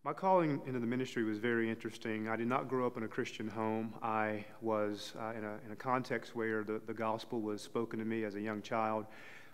My calling into the ministry was very interesting. I did not grow up in a Christian home. I was in a context where the gospel was spoken to me as a young child,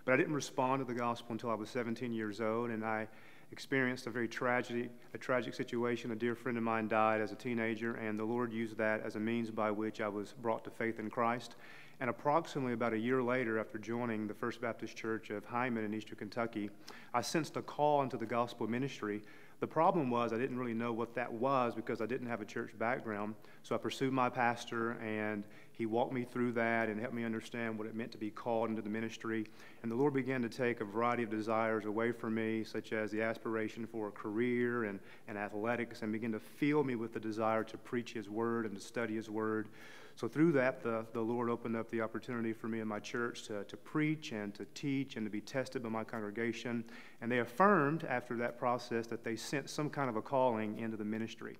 but I didn't respond to the gospel until I was 17 years old, and I experienced a tragic situation. A dear friend of mine died as a teenager, and the Lord used that as a means by which I was brought to faith in Christ. And approximately about a year later, after joining the First Baptist Church of Hyman in eastern Kentucky, I sensed a call into the gospel ministry. The problem was I didn't really know what that was because I didn't have a church background. So I pursued my pastor, and he walked me through that and helped me understand what it meant to be called into the ministry. And the Lord began to take a variety of desires away from me, such as the aspiration for a career and athletics, and began to fill me with the desire to preach His Word and to study His Word. So through that, the Lord opened up the opportunity for me and my church to preach and to teach and to be tested by my congregation. And they affirmed after that process that they sensed some kind of a calling into the ministry.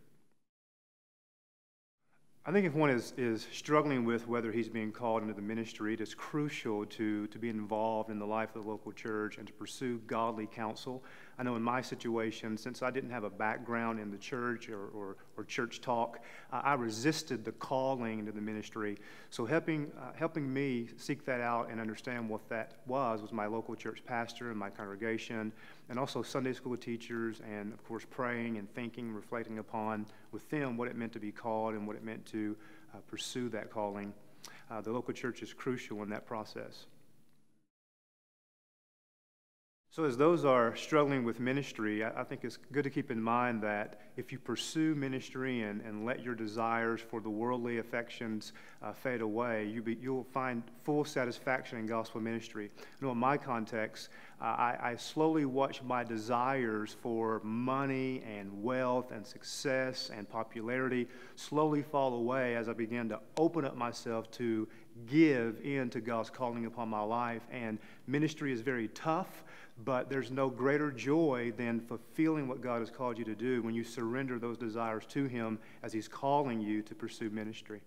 I think if one is struggling with whether he's being called into the ministry, it is crucial to be involved in the life of the local church and to pursue godly counsel. I know in my situation, since I didn't have a background in the church or church talk, I resisted the calling into the ministry. So helping me seek that out and understand what that was my local church pastor and my congregation, and also Sunday school teachers, and of course praying and thinking, reflecting upon with them what it meant to be called and what it meant to pursue that calling. The local church is crucial in that process. So as those are struggling with ministry, I think it's good to keep in mind that if you pursue ministry and let your desires for the worldly affections fade away, you'll find full satisfaction in gospel ministry. You know, in my context, I slowly watched my desires for money and wealth and success and popularity slowly fall away as I began to open up myself to give in to God's calling upon my life. And ministry is very tough, but there's no greater joy than fulfilling what God has called you to do when you surrender those desires to Him as He's calling you to pursue ministry.